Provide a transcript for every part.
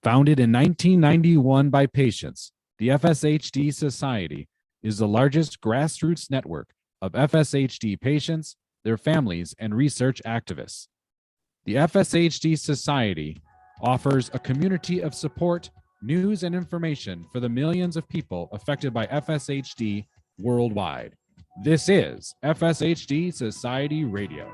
Founded in 1991 by patients, the FSHD Society is the largest grassroots network of FSHD patients, their families, and research activists. The FSHD Society offers a community of support, news, and information for the millions of people affected by FSHD worldwide. This is FSHD Society Radio.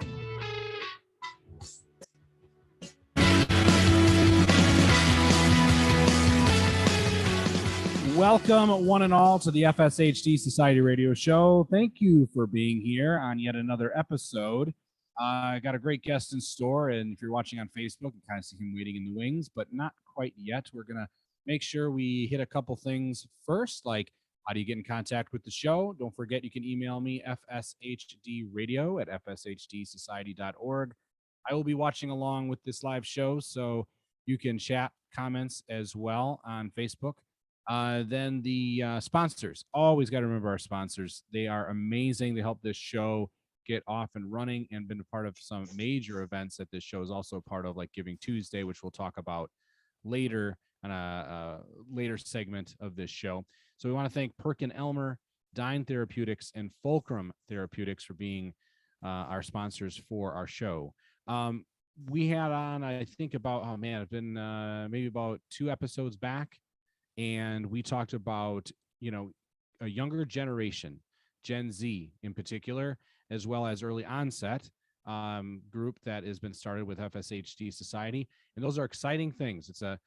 Welcome, one and all, to the FSHD Society Radio Show. Thank you for being here on yet another episode. I got a great guest in store, and if you're watching on Facebook, you kind of see him waiting in the wings, but not quite yet. We're going to make sure we hit a couple things first, like how do you get in contact with the show? Don't forget, you can email me, fshdradio@fshdsociety.org. I will be watching along with this live show, so you can chat comments as well on Facebook. Then the sponsors. Always got to remember our sponsors. They are amazing. They help this show get off and running and been a part of some major events that this show is also a part of, like Giving Tuesday, which we'll talk about later on a later segment of this show. So we want to thank Perkin Elmer, Dyne Therapeutics, and Fulcrum Therapeutics for being our sponsors for our show. We had on, I think about, it's been maybe about 2 episodes back, and we talked about, a younger generation, Gen Z in particular, as well as early onset group that has been started with FSHD Society. And those are exciting things. It's a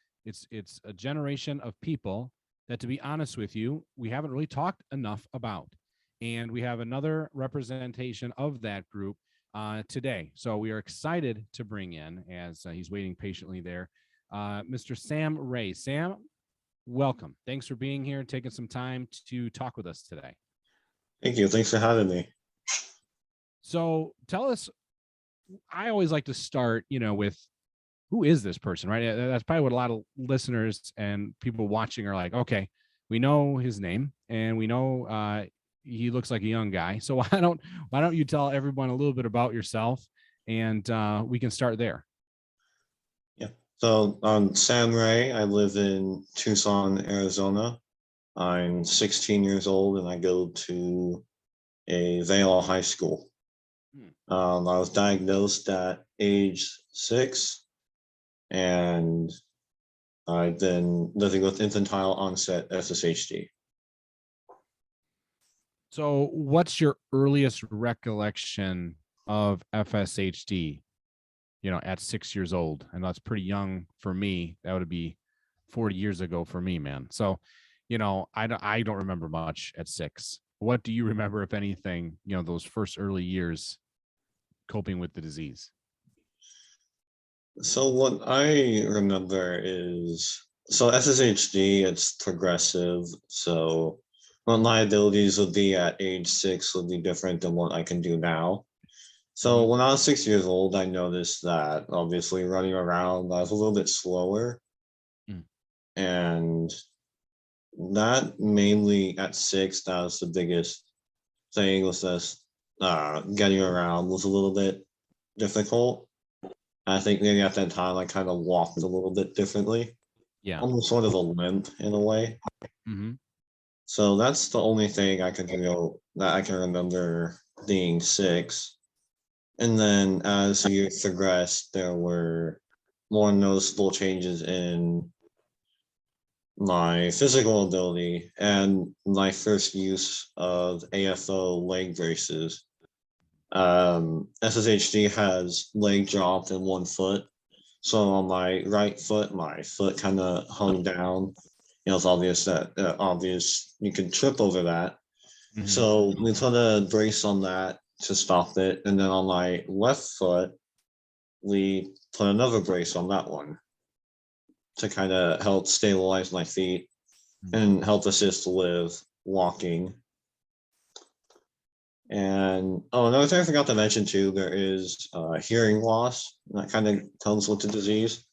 generation of people that, to be honest with you, we haven't really talked enough about. And we have another representation of that group today. So we are excited to bring in, as he's waiting patiently there, Mr. Sam Ray. Sam, welcome. Thanks for being here and taking some time to talk with us today. Thank you. Thanks for having me. So tell us, I always like to start, with who is this person, right? That's probably what a lot of listeners and people watching are like, okay, we know his name and we know he looks like a young guy. So why don't you tell everyone a little bit about yourself, and we can start there. Yeah. So I'm Sam Ray. I live in Tucson, Arizona. I'm 16 years old and I go to a Vale High School. I was diagnosed at age 6, and I've been living with infantile onset FSHD. So what's your earliest recollection of FSHD, at 6 years old? I know that's pretty young for me. That would be 40 years ago for me, man. So, I don't remember much at 6. What do you remember, if anything, those first early years coping with the disease? So what I remember is, FSHD, it's progressive. So what my abilities would be at age 6 would be different than what I can do now. So when I was 6 years old, I noticed that obviously running around, I was a little bit slower. And that mainly at 6, that was the biggest thing, was just getting around was a little bit difficult. I think maybe at that time I kind of walked a little bit differently. Yeah. Almost sort of a limp in a way. So that's the only thing I can that I can remember being 6. And then as the years progressed, there were more noticeable changes in my physical ability and my first use of AFO leg braces. FSHD has leg drop in one foot. So on my right foot, my foot kind of hung down. It's obvious you can trip over that. So we put a brace on that to stop it. And then on my left foot, we put another brace on that one to kind of help stabilize my feet and help assist with walking. And another thing I forgot to mention too, there is hearing loss that kind of comes with the disease.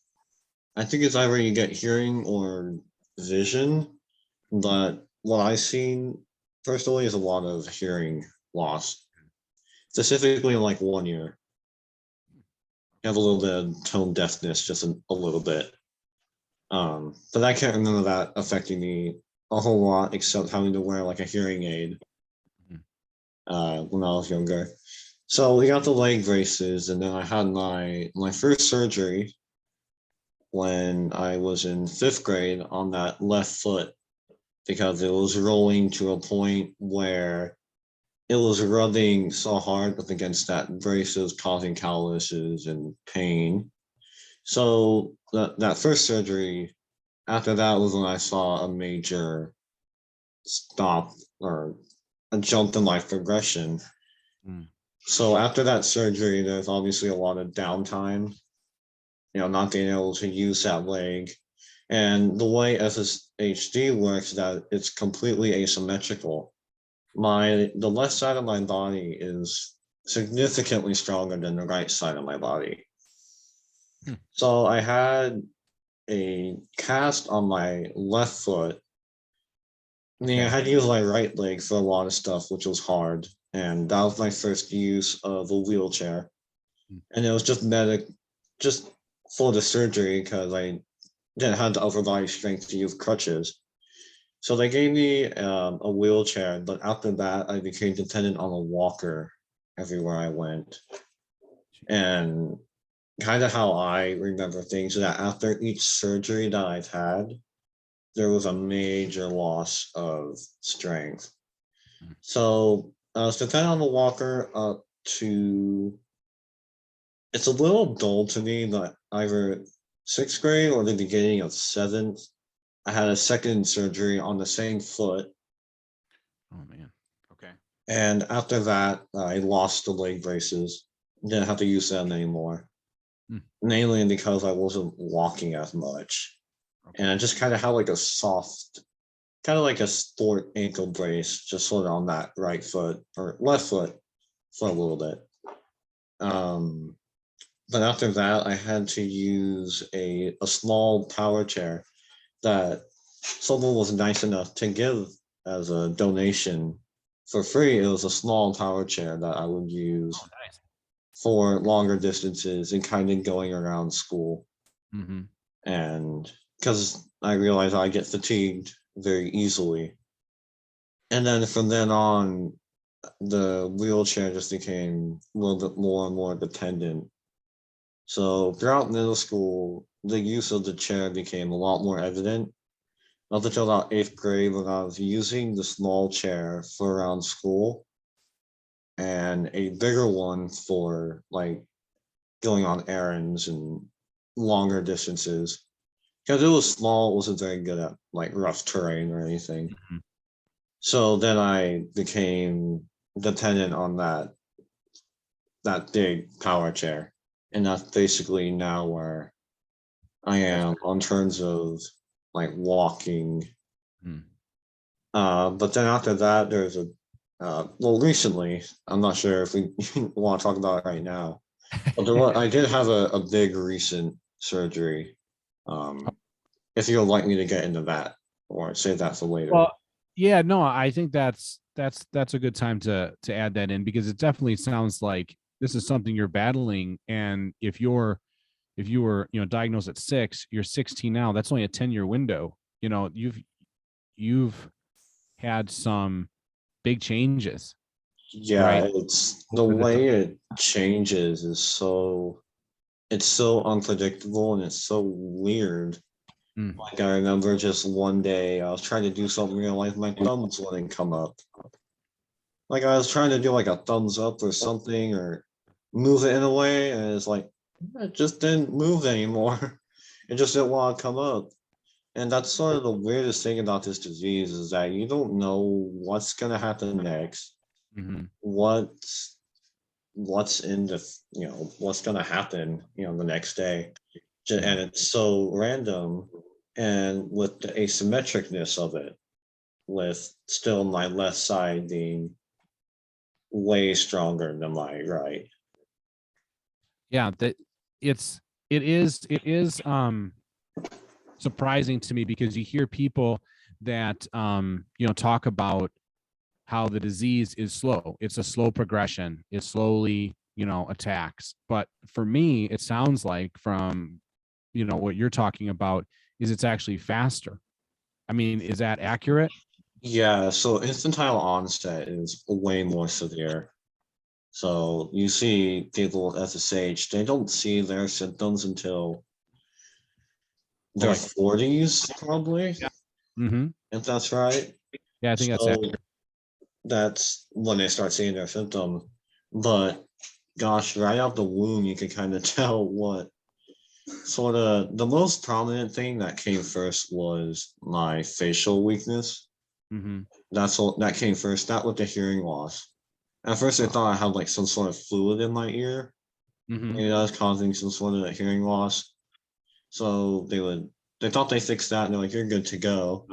I think it's either you get hearing or vision, but what I've seen personally is a lot of hearing loss, specifically in like 1 year. You have a little bit of tone deafness, just a little bit. But I can't remember that affecting me a whole lot, except having to wear like a hearing aid when I was younger. So we got the leg braces, and then I had my first surgery when I was in 5th grade on that left foot because it was rolling to a point where it was rubbing so hard up against that braces, causing calluses and pain. So that first surgery, after that was when I saw a major stop or a jump in life progression. Mm. So after that surgery, there's obviously a lot of downtime, not being able to use that leg. And the way FSHD works, that it's completely asymmetrical. The left side of my body is significantly stronger than the right side of my body. Hmm. So I had a cast on my left foot. I had to use my right leg for a lot of stuff, which was hard. And that was my first use of a wheelchair. And it was just for the surgery because I didn't have the upper body strength to use crutches. So they gave me a wheelchair, but after that, I became dependent on a walker everywhere I went. And kind of how I remember things that after each surgery that I've had, there was a major loss of strength. So I was dependent on the walker up to, it's a little dull to me, but either 6th grade or the beginning of 7th, I had a second surgery on the same foot. Oh man. Okay. And after that, I lost the leg braces. Didn't have to use them anymore. Mainly because I wasn't walking as much. Okay. And I just kind of had like a soft, kind of like a sport ankle brace, just sort of on that right foot or left foot for a little bit. But after that, I had to use a small power chair that someone was nice enough to give as a donation for free. It was a small power chair that I would use Oh, nice. for longer distances and kind of going around school. Mm-hmm. And because I realized I get fatigued very easily. And then from then on, the wheelchair just became a little bit more and more dependent. So throughout middle school, the use of the chair became a lot more evident. Up until about 8th grade, when I was using the small chair for around school and a bigger one for like going on errands and longer distances. Because it was small, it wasn't very good at like rough terrain or anything. Mm-hmm. So then I became dependent on that big power chair. And that's basically now where I am on terms of like walking. Mm. But then after that, there's well, recently, I'm not sure if we want to talk about it right now, but I did have a big recent surgery. If you would like me to get into that or save that for later. Well, yeah, no, I think that's a good time to add that in, because it definitely sounds like this is something you're battling. And if you were diagnosed at 6, you're 16 now, that's only a 10-year window. You've had some big changes. Yeah, Right. it's the way it changes it's so unpredictable and it's so weird. Mm. Like I remember just one day I was trying to do something in real life, my thumbs wouldn't come up. Like I was trying to do like a thumbs up or something or move it in a way, and it's like it just didn't move anymore. It just didn't want to come up. And that's sort of the weirdest thing about this disease is that you don't know what's gonna happen next, Mm-hmm. what's in what's gonna happen, the next day. And it's so random, and with the asymmetricness of it, with still my left side being way stronger than my right. Yeah, that it is surprising to me, because you hear people that talk about how the disease is slow. It's a slow progression. It slowly attacks. But for me, it sounds like, from what you're talking about, is it's actually faster. I mean, is that accurate? Yeah, so infantile onset is way more severe. So you see people with FSH, they don't see their symptoms until their Like, 40s, probably, mm-hmm. if that's right. Yeah, I think that's So accurate. that's when they start seeing their symptom. But gosh, right out the womb, you can kind of tell what sort of the most prominent thing that came first was my facial weakness. Mm-hmm. That's all that came first. That with the hearing loss. At first, I thought I had like some sort of fluid in my ear. Mm-hmm. Maybe that was causing some sort of hearing loss. So they thought they fixed that and they're like, you're good to go.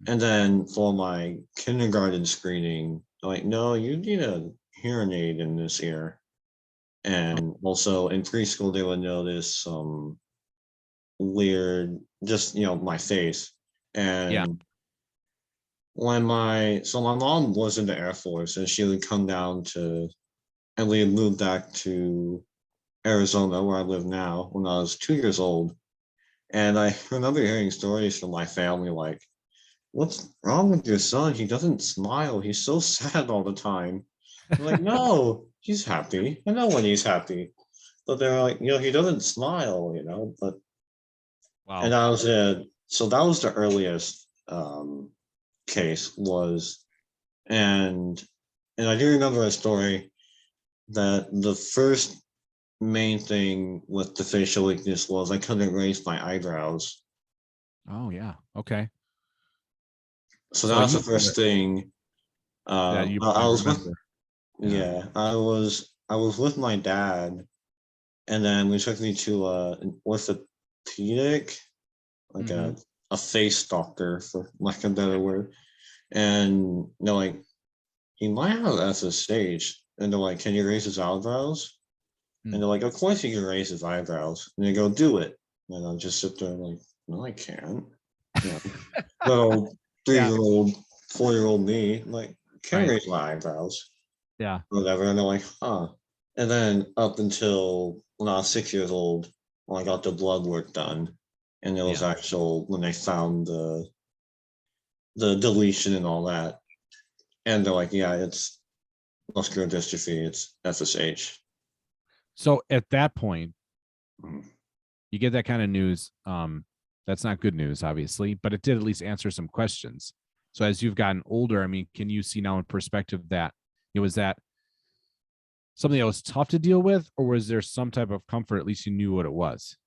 And then for my kindergarten screening, they're like, no, you need a hearing aid in this ear. And also in preschool, they would notice some weird, just, my face. Yeah. And when my mom was in the Air Force and she would come down and we had moved back to Arizona where I live now when I was 2 years old. And I remember hearing stories from my family like, what's wrong with your son? He doesn't smile. He's so sad all the time. I'm like, no, he's happy. I know when he's happy. But they're like, he doesn't smile, But Wow. and I was so that was the earliest case was, and I do remember a story that the first main thing with the facial weakness was I couldn't raise my eyebrows. Oh yeah. Okay. So that So was you the first thing. that you I probably was with, remember. Yeah. yeah, I was with my dad, and then we took me to an orthopedic, like Mm-hmm. a face doctor, for lack of a better word. And they're like, he might have SSH. And they're like, can you raise his eyebrows? Hmm. And they're like, of course you can raise his eyebrows. And they go, do it. And I'll just sit there and like, no, I can't. You know, little Yeah. 3-year-old, 4-year-old me, like, can't Right. raise my eyebrows, Yeah. whatever. And they're like, huh. And then up until when I was 6 years old, when I got the blood work done, and it was Yeah. actual when they found the deletion and all that. And they're like, yeah, it's muscular dystrophy, it's FSH. So at that point, Mhm. you get that kind of news. That's not good news, obviously, but it did at least answer some questions. So as you've gotten older, I mean, can you see now in perspective that it was that something that was tough to deal with, or was there some type of comfort? At least you knew what it was.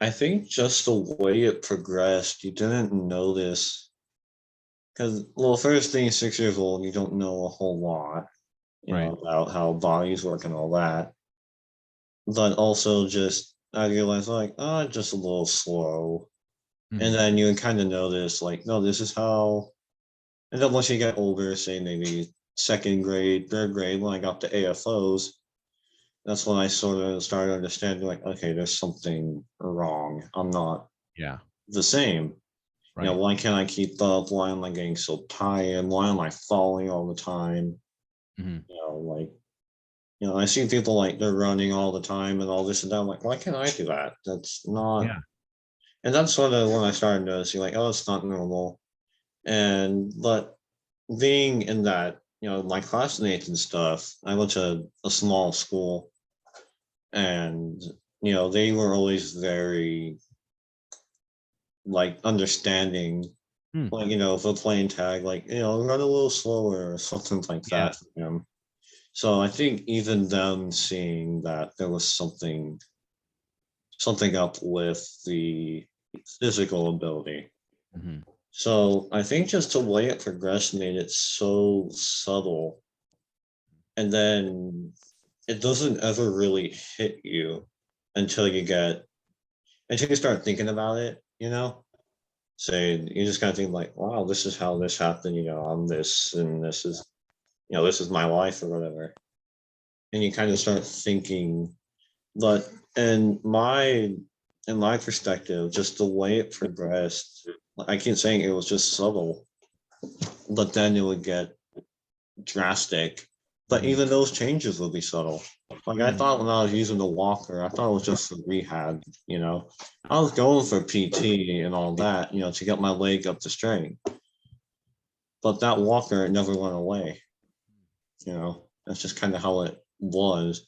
I think just the way it progressed, you didn't notice because, well, first thing, 6 years old, you don't know a whole lot, Right. about how bodies work and all that. But also, just I realized like, oh, just a little slow, and Mhm. then you kind of notice like, no, this is how. And then once you get older, say maybe second grade, third grade, when I got the AFOs, that's when I sort of started understanding like, okay, there's something wrong. I'm not Yeah. the same. Right. Why can't I keep up? Why am I getting so tired? Why am I falling all the time? Mhm. Like, I see people like they're running all the time and all this and that. I'm like, why can't I do that? That's not, Yeah. and that's sort of when I started noticing, like, oh, it's not normal. But being in that, my classmates and stuff, I went to a small school and, they were always very like understanding, Hmm. like, if we're playing tag, like, run a little slower or something like Yeah. that for him. So I think even them seeing that there was something up with the physical ability. Mhm. So I think just the way it progressed made it so subtle. And then it doesn't ever really hit you until you start thinking about it. Say you just kind of think like, wow, this is how this happened, I'm this and this is my life or whatever. And you kind of start thinking, but in my perspective, just the way it progressed, I keep saying it was just subtle, but then it would get drastic. But even those changes will be subtle. Like I Mhm. thought when I was using the walker, I thought it was just for rehab, you know. I was going for PT and all that, you know, to get my leg up to strength. But that walker, it never went away. You know, that's just kind of how it was.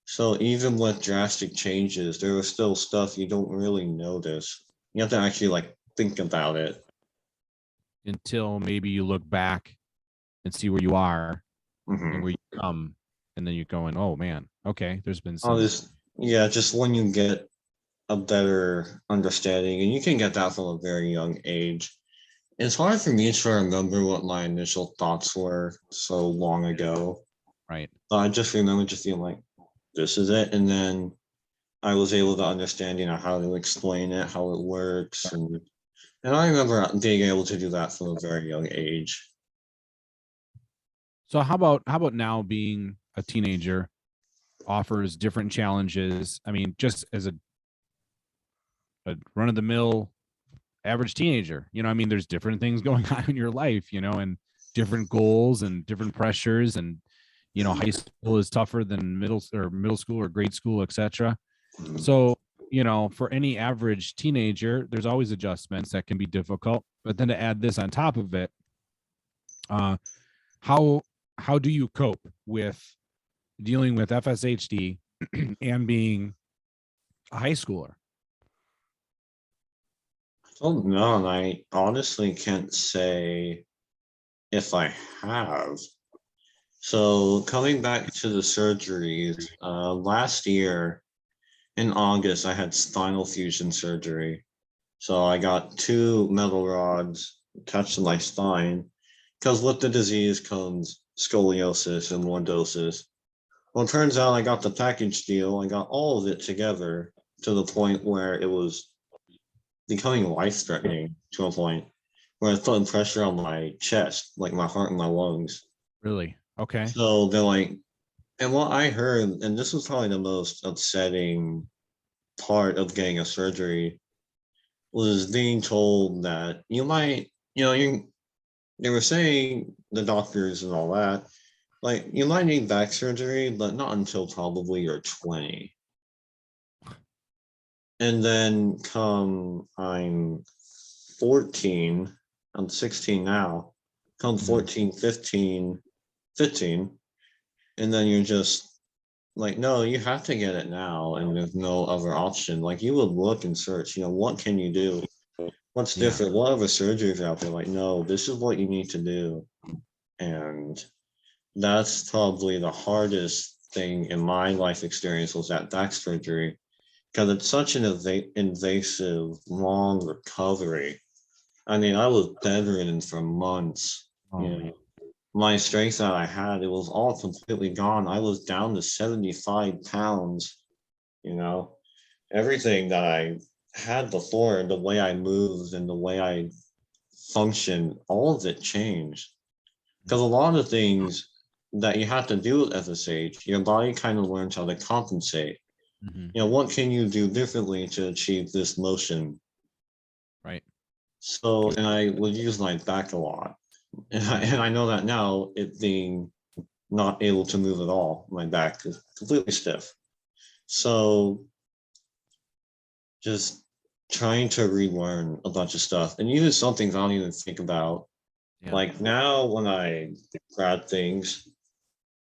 So even with drastic changes, there was still stuff you don't really notice. You have to actually like think about it. Until maybe you look back and see where you are and Mhm. where you come, and then you're going, oh man, okay, there's been Oh, some. this, yeah, just when you get a better understanding, and you can get that from a very young age. It's hard for me to remember what my initial thoughts were so long ago. Right. But I just remember just being like, this is it. And then I was able to understand, you know, how to explain it, how it works. And I remember being able to do that from a very young age. So how about now being a teenager offers different challenges? I mean, just as a run of the mill average teenager, you know, I mean, there's different things going on in your life, you know, and different goals and different pressures, and you know, high school is tougher than middle school or grade school, etc. Mhm. So, you know, for any average teenager, there's always adjustments that can be difficult. But then to add this on top of it, uh, how how do you cope with dealing with FSHD and being a high schooler? Oh, no, and I honestly can't say if I have. So coming back to the surgeries, last year in August, I had spinal fusion surgery. So I got two metal rods attached to my spine because with the disease comes scoliosis and lordosis. Well, it turns out I got the package deal. I got all of it together to the point where it was becoming life-threatening to a point where I felt pressure on my chest, like my heart and my lungs. Really? Okay. So they're like, and what I heard, and this was probably the most upsetting part of getting a surgery, was being told that you might, you know, they were saying the doctors and all that, like you might need back surgery, but not until probably you're 20. And then come I'm 14, I'm 16 now, come Mhm. 14, 15, 15, and then you're just like, no, you have to get it now, and there's no other option. Like you would look and search, you know, what can you do? What's Yeah. different? What other surgeries are out there? Like, no, this is what you need to do. And that's probably the hardest thing in my life experience was that back surgery because it's such an invasive, long recovery. I mean, I was bedridden for months. Oh You man. know, my strength that I had, it was all completely gone. I was down to 75 pounds, you know, everything that I had before, the way I moved and the way I functioned, all of it changed. Because a lot of things that you have to do at this age, your body kind of learns how to compensate. Mhm. You know, what can you do differently to achieve this motion? Right. So, and I would use my back a lot. And I know that now, it being not able to move at all, my back is completely stiff. So just trying to relearn a bunch of stuff. And even some things I don't even think about. Yeah. Like now when I grab things,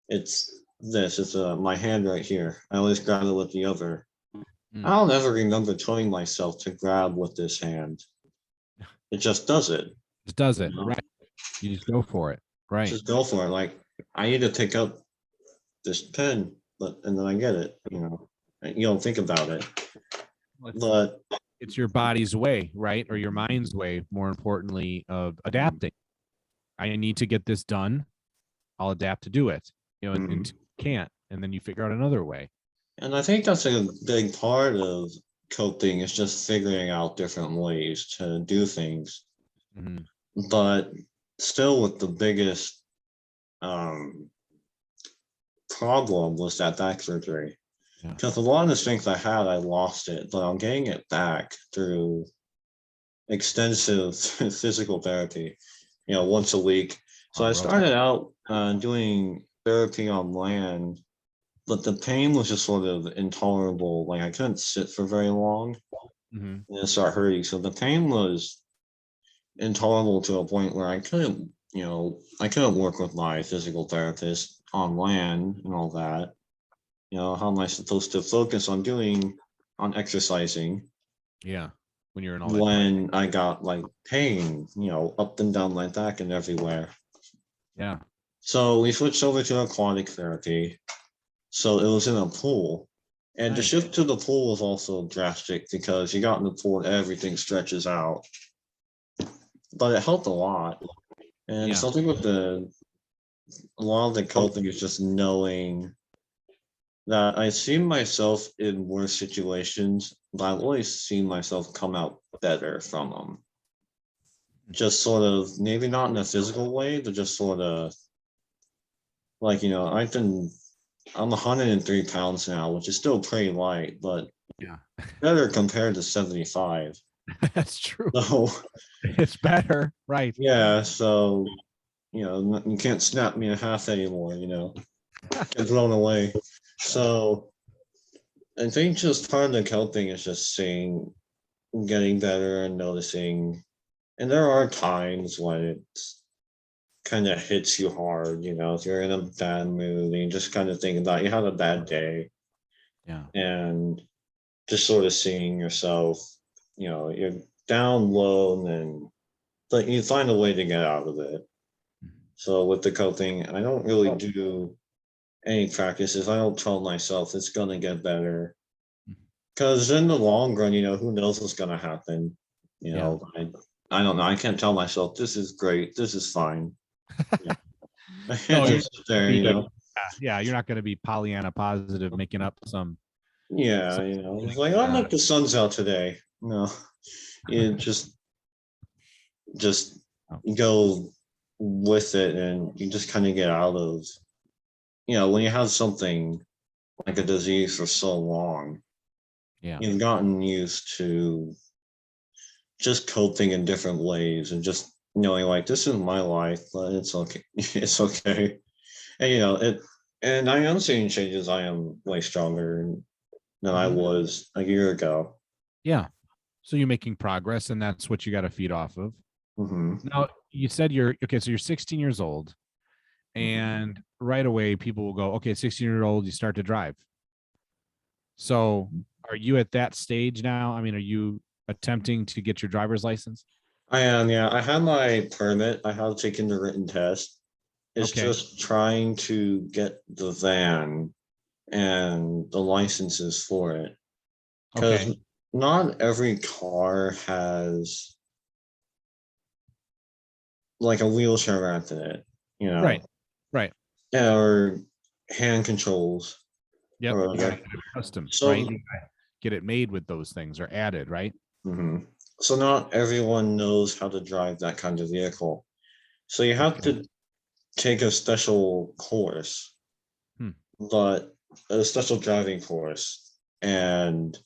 it's this, it's my hand right here. I always grab it with the other. I Mm. don't ever remember telling myself to grab with this hand. It just does it. Just does You it. know? Right. You just go for it. Right. Just go for it. Like I need to pick up this pen, but and then I get it. You know, and you don't think about it. Well, But it's your body's way, right? Or your mind's way, more importantly, of adapting. I need to get this done. I'll adapt to do it. You know, and Mhm. can't. And then you figure out another way. And I think that's a big part of coping is just figuring out different ways to do things. Mhm. But still, with the biggest um, problem was that back surgery. Yeah. Because a lot of the strength I had, I lost it, but I'm getting it back through extensive physical therapy, you know, once a week. So I started out doing therapy on land, but the pain was just sort of intolerable. Like I couldn't sit for very long, and it started hurting. So the pain was intolerable to a point where I couldn't, I couldn't work with my physical therapist on land and all that. How am I supposed to focus on exercising? Yeah. When you're in all that When I got like pain, up and down my back and everywhere. Yeah. So we switched over to aquatic therapy. So it was in a pool. And the Nice. shift to the pool was also drastic because you got in the pool, everything stretches out. But it helped a lot. And something with a lot of the coping is just knowing that I see myself in worse situations, but I've always seen myself come out better from them. Just sort of, maybe not in a physical way, but just sort of like, I'm 103 pounds now, which is still pretty light, but Yeah. better compared to 75. That's true. So It's better. Right. yeah, so you can't snap me in half anymore, get blown away. So I think just part of the coping is just getting better and noticing. And there are times when it's kind of hits you hard, if you're in a bad mood and you just kind of think about you had a bad day. Yeah. And just sort of seeing yourself, you're down low and then but you find a way to get out of it. So with the coping, I don't really do any practices. I don't tell myself it's gonna get better. Because in the long run, who knows what's gonna happen. I don't know. I can't tell myself this is great, this is fine. Yeah. I can't just sit there, Yeah, you're not going to be Pollyanna positive, making up some. Yeah, it's like, oh look, the sun's out today. No, you just go with it, and you just kind of get out of, when you have something like a disease for so long, you've gotten used to just coping in different ways and just knowing like this is my life, but it's okay. It's okay. And and I am seeing changes. I am way stronger than I was a year ago. Yeah. So you're making progress, and that's what you got to feed off of. Now, you said you're okay. So you're 16 years old, and right away people will go, okay, 16-year-old, you start to drive. So are you at that stage now? I mean, are you attempting to get your driver's license? I am, yeah. I have my permit. I have taken the written test. It's just trying to get the van and the licenses for it. Because not every car has like a wheelchair ramp in it, Right. or hand controls. Yep. Custom, So, right? Get it made with those things or added, right? So not everyone knows how to drive that kind of vehicle. So you have to take a special course, but a special driving course, and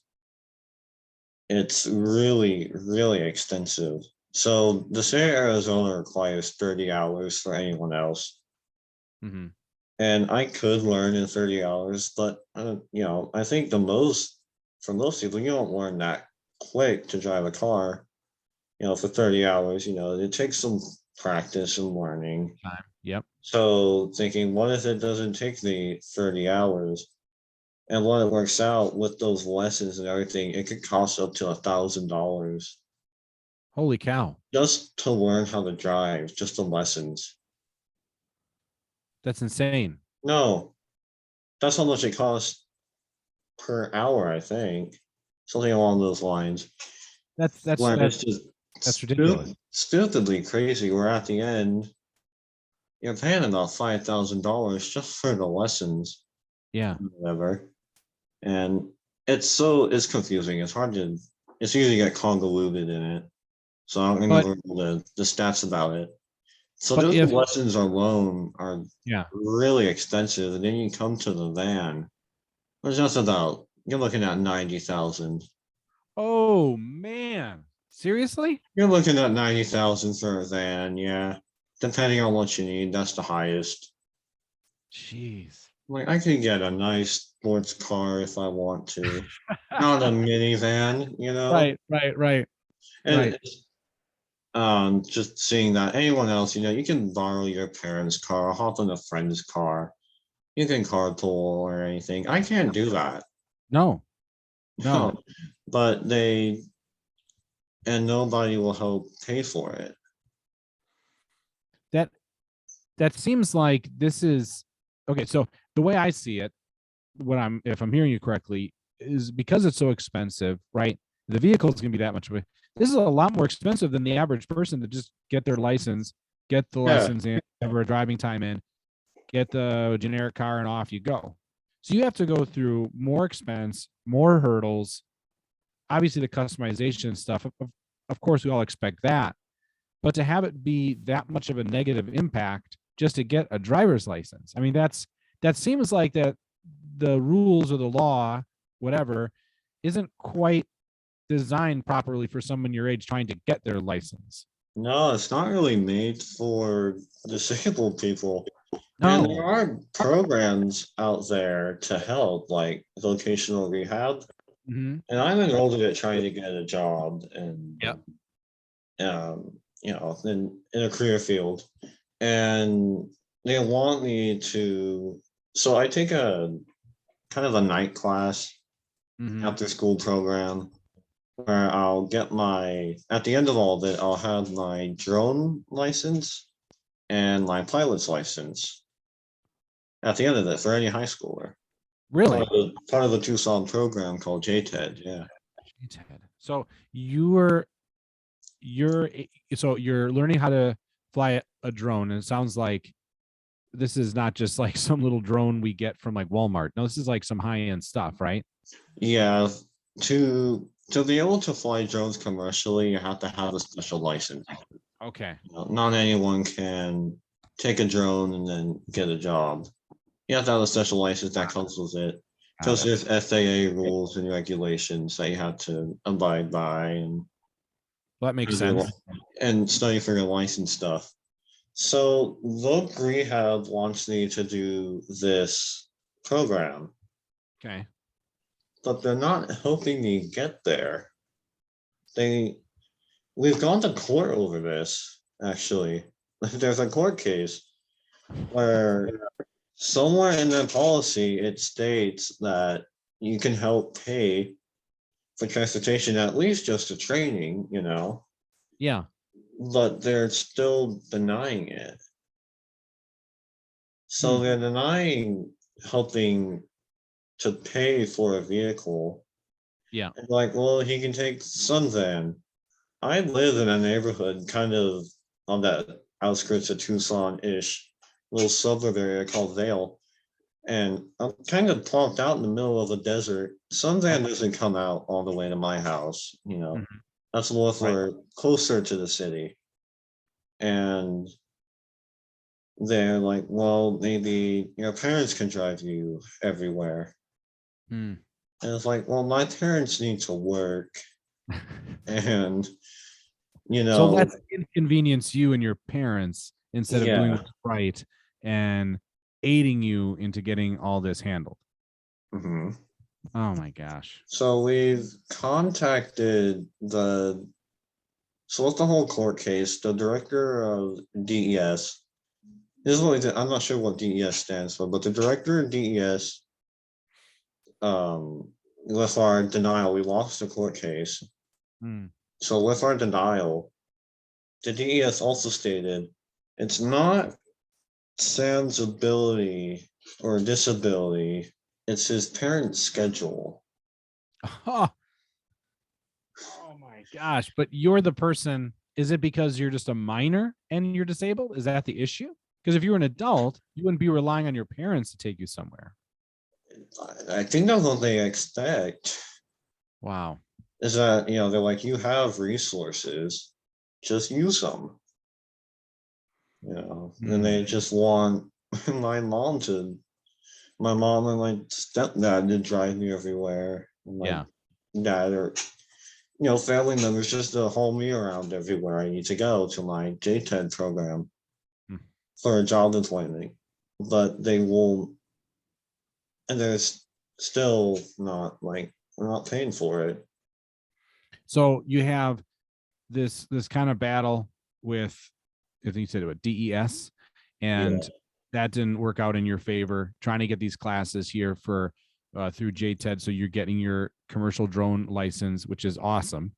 it's really, really extensive. So the state of Arizona requires 30 hours for anyone else. And I could learn in 30 hours, but I think for most people, you don't learn that quick to drive a car, for 30 hours, it takes some practice and learning. Yep. So thinking, what if it doesn't take the 30 hours? And when it works out with those lessons and everything, it could cost up to $1,000. Holy cow. Just to learn how to drive, just the lessons. That's insane. No, that's how much it costs per hour, I think. Something along those lines. That's ridiculous. Stupidly crazy. We're at the end. You're paying about $5,000 just for the lessons. Yeah. Whatever. And it's confusing. It's easy to get convoluted in it. So I'm going to go the stats about it. So those lessons alone are really expensive. And then you come to the van. There's just you're looking at 90,000. Oh man. Seriously? You're looking at 90,000 for a van, yeah. depending on what you need, that's the highest. Jeez. Like I could get a nice sports car if I want to, not a minivan, you know. Right. And just seeing that anyone else, you can borrow your parents' car, hop in a friend's car, you can carpool or anything. I can't do that. No. But nobody will help pay for it. That seems like this is okay. So the way I see it, if I'm hearing you correctly, is because it's so expensive, right? The vehicle is going to be that much. This is a lot more expensive than the average person to just get their license, get the license in, have a driving time in, get the generic car, and off you go. So you have to go through more expense, more hurdles. Obviously, the customization stuff. Of course, we all expect that, but to have it be that much of a negative impact just to get a driver's license, I mean, that seems like that the rules or the law, whatever, isn't quite designed properly for someone your age trying to get their license. No, it's not really made for disabled people. No. And there are programs out there to help, like vocational rehab. Mm-hmm. And I'm enrolled in it trying to get a job and in a career field. And they want me to, so I take a kind of a night class after school program where I'll get at the end of all of it, I'll have my drone license and my pilot's license at the end of it for any high schooler. Really? Part of the Tucson program called JTED, yeah. JTED. So you're learning how to fly a drone, and it sounds like this is not just like some little drone we get from like Walmart. No, this is like some high-end stuff, right? Yeah. To be able to fly drones commercially, you have to have a special license. Okay. Not anyone can take a drone and then get a job. You have to have a special license that comes with it. Because there's FAA rules and regulations that you have to abide by and that makes sense. And study for your license stuff. So Voc Rehab wants me to do this program. Okay. But they're not helping me get there. We've gone to court over this, actually. There's a court case where somewhere in the policy it states that you can help pay for transportation, at least just to training, Yeah. But they're still denying it. So they're denying helping to pay for a vehicle. Yeah. Like, well, he can take Sunvan. I live in a neighborhood kind of on the outskirts of Tucson-ish, little suburb area called Vale. And I'm kind of plopped out in the middle of a desert. Sunvan doesn't come out all the way to my house, That's more for closer to the city. And they're like, well, maybe your parents can drive you everywhere. And it's like, well, my parents need to work. And, so let's inconvenience you and your parents instead of doing what's right and aiding you into getting all this handled. Mm-hmm. Oh my gosh. So we've contacted so what's the whole court case? The director of DES. I'm not sure what DES stands for, but the director of DES, with our denial, we lost the court case. So with our denial, the DES also stated it's not Sam's ability or disability, it's his parents' schedule. Oh my gosh. But you're the person. Is it because you're just a minor and you're disabled? Is that the issue? Because if you were an adult, you wouldn't be relying on your parents to take you somewhere. I think that's what they expect. Wow. Is that, they're like, you have resources, just use them. And they just want my mom and my stepdad to drive me everywhere. And my dad or, family members just to haul me around everywhere I need to go to my JTED program. for a job employment, but they won't, and there's still not like we're not paying for it. So you have this kind of battle with, I think you said it, DES, and that didn't work out in your favor. Trying to get these classes here for through JTED, so you're getting your commercial drone license, which is awesome.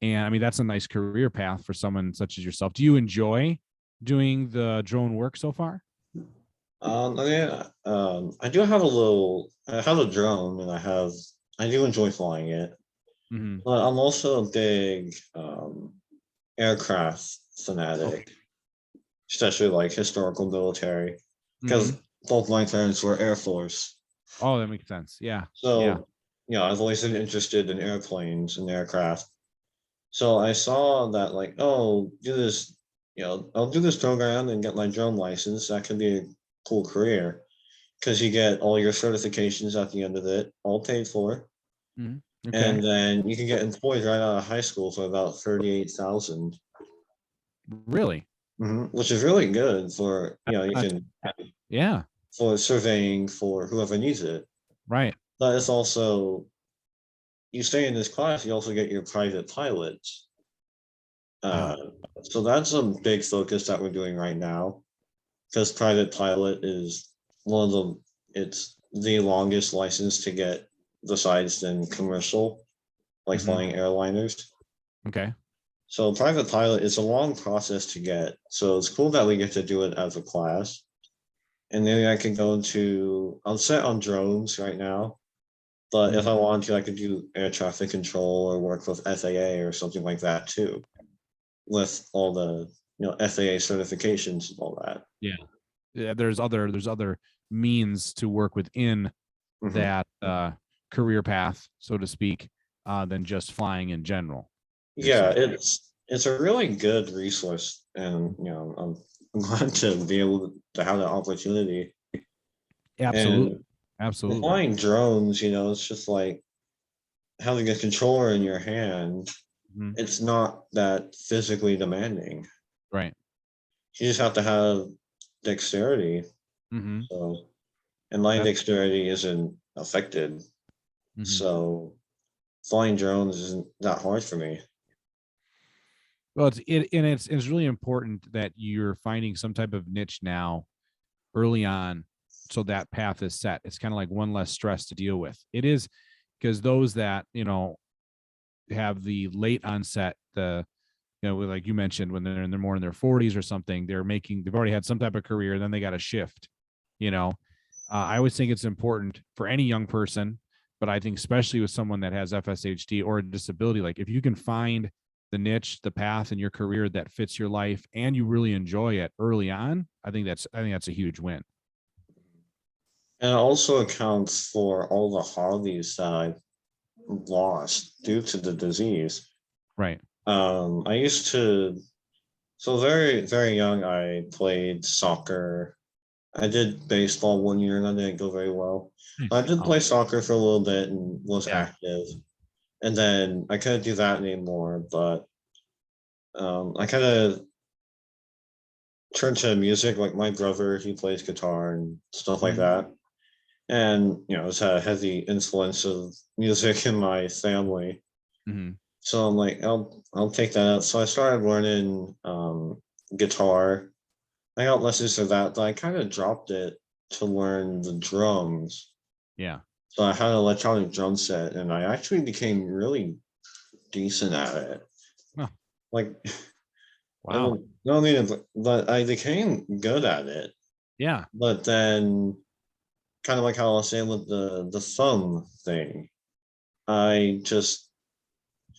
And I mean, that's a nice career path for someone such as yourself. Do you enjoy doing the drone work so far? I do have I have a drone, and I do enjoy flying it. Mm-hmm. But I'm also a big aircraft fanatic, especially like historical military, because both my parents were Air Force. Oh, that makes sense. Yeah. So, I've always been interested in airplanes and aircraft. So I saw that, like, oh, do this, I'll do this program and get my drone license. That could be a cool career because you get all your certifications at the end of it, all paid for. Okay. And then you can get employed right out of high school for about 38,000. Really? Which is really good for, you can, for surveying for whoever needs it. Right. But it's also, you stay in this class, you also get your private pilots. So that's a big focus that we're doing right now, because private pilot is it's the longest license to get besides than commercial, like flying airliners. Okay. So private pilot is a long process to get. So it's cool that we get to do it as a class. And then I can go into, I'm set on drones right now, but if I want to, I could do air traffic control or work with FAA or something like that too, with all the FAA certifications and all that. Yeah. There's other means to work within that career path, so to speak, than just flying in general. Yeah, it's a really good resource, and I'm glad to be able to have that opportunity. Absolutely. And Absolutely. flying drones, it's just like having a controller in your hand. It's not that physically demanding. Right. You just have to have dexterity. So, and my dexterity isn't affected. So flying drones isn't that hard for me. Well, it's really important that you're finding some type of niche now early on, so that path is set. It's kind of like one less stress to deal with. It is, because those that have the late onset, like you mentioned, when they're more in their 40s or something, they've already had some type of career, and then they got to shift. I always think it's important for any young person, but I think especially with someone that has FSHD or a disability, like if you can find the niche, the path in your career that fits your life and you really enjoy it early on, I think that's a huge win. And it also accounts for all the hobbies that I lost due to the disease. Right. I used to, so very, very young, I played soccer. I did baseball one year and that didn't go very well. I did play soccer for a little bit and was active. And then I couldn't do that anymore, but I kind of turned to music. Like my brother, he plays guitar and stuff like that. And, it's a heavy influence of music in my family. So I'm like, I'll take that out. So I started learning guitar. I got lessons for that, but I kind of dropped it to learn the drums. Yeah. So I had an electronic drum set, and I actually became really decent at it. Huh. Like, wow. No, I mean, but I became good at it. Yeah. But then, kind of like how I was saying with the thumb thing,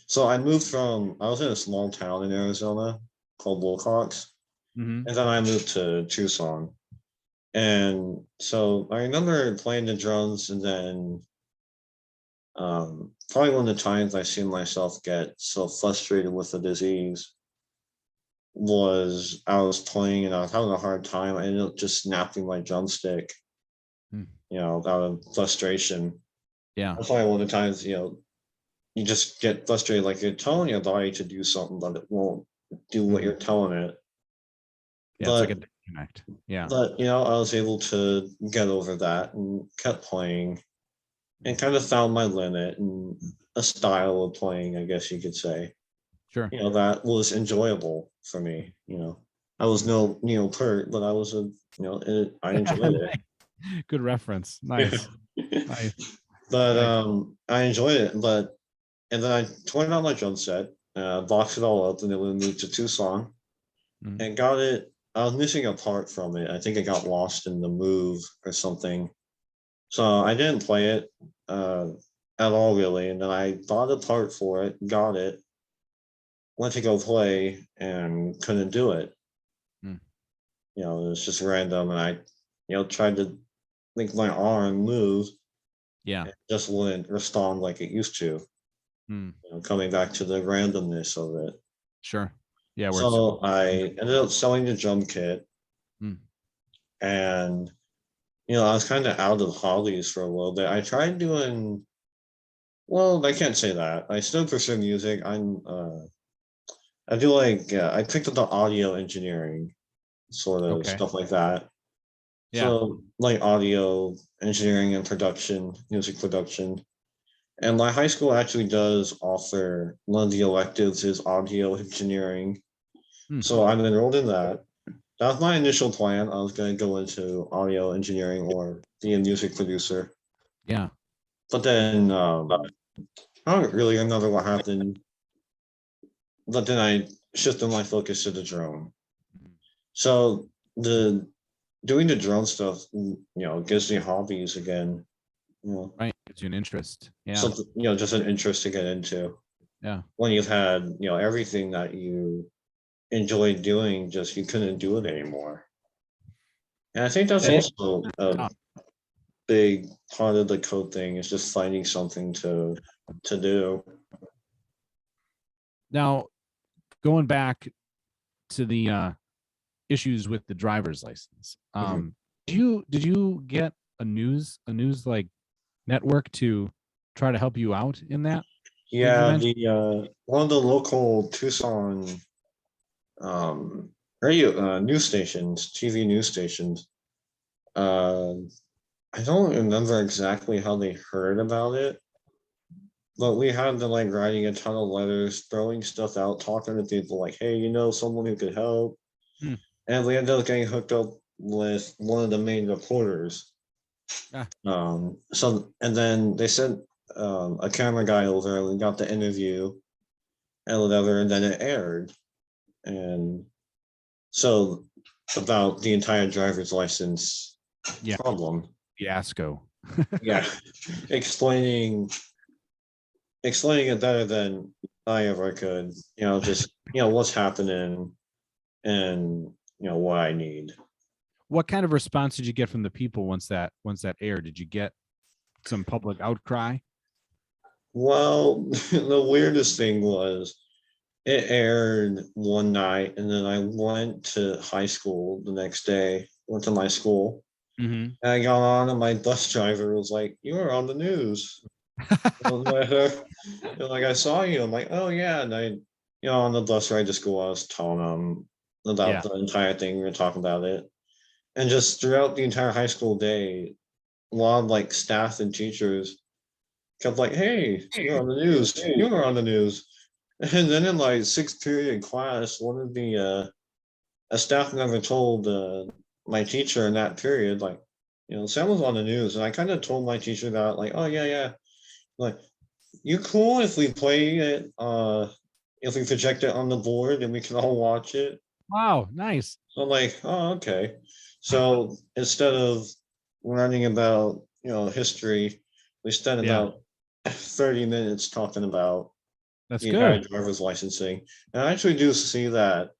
so I moved I was in a small town in Arizona called Wilcox, and then I moved to Tucson. And so I remember playing the drums, and then probably one of the times I seen myself get so frustrated with the disease was I was playing and I was having a hard time. I ended up just snapping my drumstick, out of frustration. Yeah. That's why one of the times, you just get frustrated, like you're telling your body to do something, but it won't do what you're telling it. Yeah, it's like disconnect. Yeah. But I was able to get over that and kept playing and kind of found my limit and a style of playing, I guess you could say. Sure. That was enjoyable for me. I was no Neil Peart, but I was I enjoyed it. Good reference. Nice. Nice. But Nice. I enjoyed it. And then I torn out my drum set, boxed it all up, and then we moved to Tucson Mhm. and got it. I was missing a part from it. I think it got lost in the move or something. So I didn't play it at all really. And then I bought a part for it, got it, went to go play, and couldn't do it. Mm. It was just random, and I, tried to make my arm move. Yeah. It just wouldn't respond like it used to. Mm. Coming back to the randomness of it. Sure. Yeah. Where it's So I ended up selling the drum kit, Mm. and I was kind of out of hobbies for a little bit. I tried doing well. I can't say that. I still pursue music. I do I picked up the audio engineering sort of Okay. stuff like that. Yeah. So like audio engineering and production, music production. And my high school actually does offer one of the electives is audio engineering. Mm. So I'm enrolled in that. That was my initial plan. I was going to go into audio engineering or be a music producer. Yeah. But then I don't really remember what happened. But then I shifted my focus to the drone. So the doing the drone stuff, gives me hobbies again. Right. Gives you an interest. Yeah. Something, just an interest to get into. Yeah. When you've had, everything that you enjoyed doing, just you couldn't do it anymore. And I think that's That is also a tough. big part of the code thing is just finding something to do. Now, going back to the issues with the driver's license. Mhm. Did you get a news like network to try to help you out in that? Did you Yeah, mention? the one of the local Tucson radio news stations, TV news stations. Uh, I don't remember exactly how they heard about it, but we had them writing a ton of letters, throwing stuff out, talking to people like, "Hey, someone who could help," Hmm. and we ended up getting hooked up with one of the main reporters. Ah, So and then they sent a camera guy over, and we got the interview and whatever, and then it aired, and so about the entire driver's license yeah, problem. fiasco. Yeah, explaining explaining it better than I ever could. Just what's happening and what I need. What kind of response did you get from the people once that aired? Did you get some public outcry? Well, the weirdest thing was it aired one night, and then I went to high school the next day. Went to my school, Mm-hmm. and I got on, and my bus driver was like, "You were on the news." I was I saw you. I'm like, "Oh yeah," and on the bus ride to school, I was telling them about Yeah. the entire thing. We were talking about it, and just throughout the entire high school day, a lot of staff and teachers kept like, "Hey, you're on the news. You were on the news." And then in sixth period class, one of the a staff member told my teacher in that period, Sam was on the news, and I kind of told my teacher that, "Oh yeah, yeah, like you cool if we play it, if we project it on the board and we can all watch it." Wow. Nice. So I'm like, "Oh, okay." So instead of learning about history, we spent Yeah. about 30 minutes talking about That's the entire good. driver's licensing. And I actually do see that,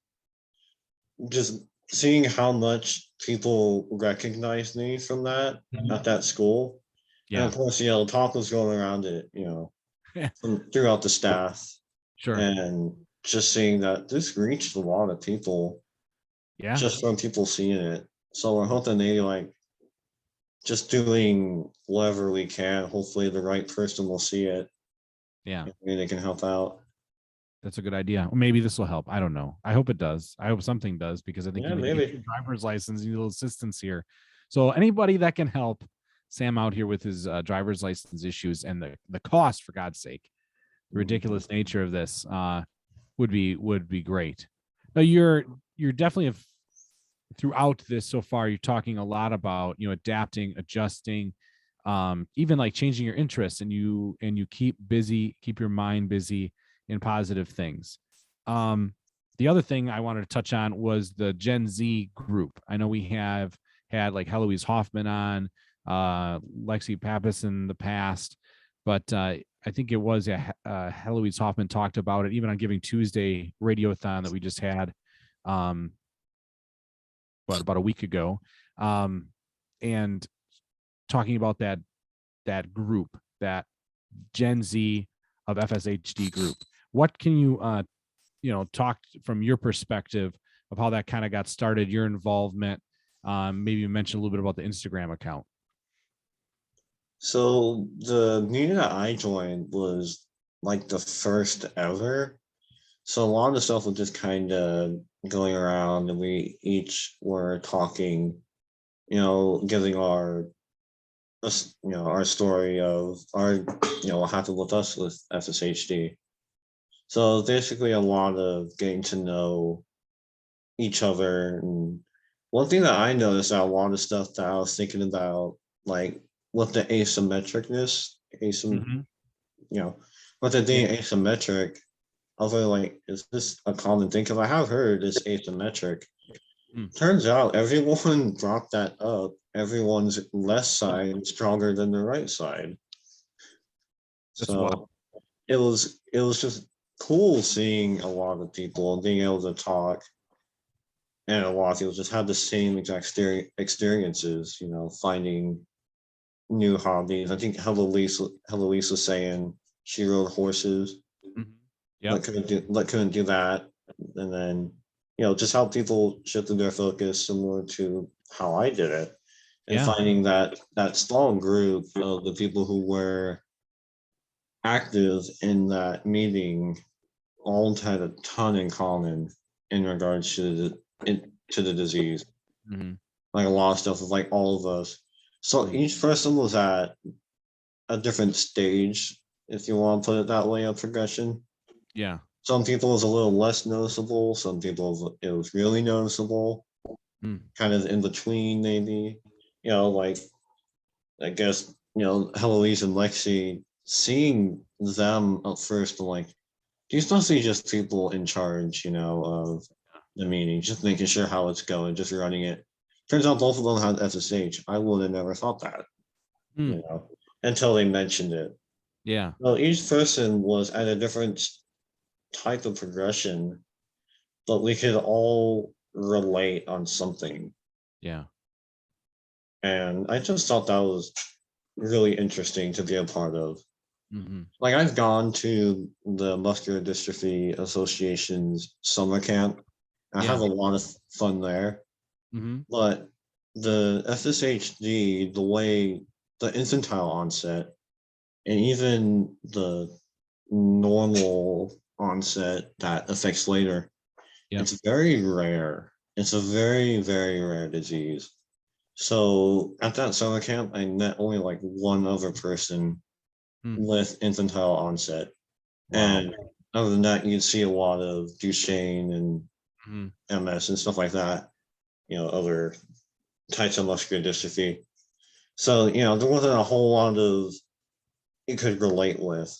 just seeing how much people recognize me from that at that school. And Yeah. of course, talk was going around it, from throughout the staff, Sure. and just seeing that this reached a lot of people Yeah. just from people seeing it. So we're hoping they just doing whatever we can. Hopefully, the right person will see it Yeah. and maybe they can help out. That's a good idea. Or maybe this will help. I don't know. I hope it does. I hope something does, because I think Yeah, you need to get maybe. your driver's license. You need a little assistance here. So anybody that can help Sam out here with his driver's license issues and the cost, for God's sake, the ridiculous nature of this would be great. Now you're definitely throughout this so far. You're talking a lot about adapting, adjusting, even like changing your interests, and you keep your mind busy in positive things. The other thing I wanted to touch on was the Gen Z group. I know we have had like Heloise Hoffman on, Lexi Pappas in the past, but I think it was Heloise Hoffman talked about it even on Giving Tuesday Radiothon that we just had, about a week ago, and talking about that group, that Gen Z of FSHD group. What can you talk from your perspective of how that kind of got started, your involvement? Maybe you mentioned a little bit about the Instagram account. So the meeting that I joined was like the first ever. So a lot of the stuff was just kind of going around, and we each were talking, giving our story of what happened with us with FSHD. So basically a lot of getting to know each other. And one thing that I noticed that a lot of stuff that I was thinking about, like with the asymmetricness, Mm-hmm. you know, with it being asymmetric, I was really like, is this a common thing? Because I have heard it's asymmetric. Turns out everyone brought that up. Everyone's left side is stronger than the right side. That's wild. So it was just cool seeing a lot of people and being able to talk, and a lot of people just have the same exact experiences, finding new hobbies. I think Heloise was saying she rode horses, Yeah. couldn't do that. And then, just how people shifted their focus similar to how I did it. And finding that small group of the people who were active in that meeting all had a ton in common in regards to the disease. Mm-hmm. Like a lot of stuff with like all of us. So each person was at a different stage, if you want to put it that way, of progression. Yeah. Some people it was a little less noticeable. Some people it was really noticeable. Kind of in between, maybe. Like I guess Heloise and Lexi, seeing them at first, like these mostly just people in charge, of the meeting, just making sure how it's going, just running it. Turns out both of them had SSH. I would have never thought that, until they mentioned it. Yeah. Well, each person was at a different type of progression, but we could all relate on something. Yeah. And I just thought that was really interesting to be a part of. Mm-hmm. Like I've gone to the Muscular Dystrophy Association's summer camp. I have a lot of fun there. Mm-hmm. But the FSHD, the way the infantile onset, and even the normal onset that affects later, it's very rare. It's a very, very rare disease. So at that summer camp, I met only like one other person with infantile onset. Wow. And other than that, you'd see a lot of Duchenne and MS and stuff like that, other types of muscular dystrophy. So, there wasn't a whole lot of you could relate with,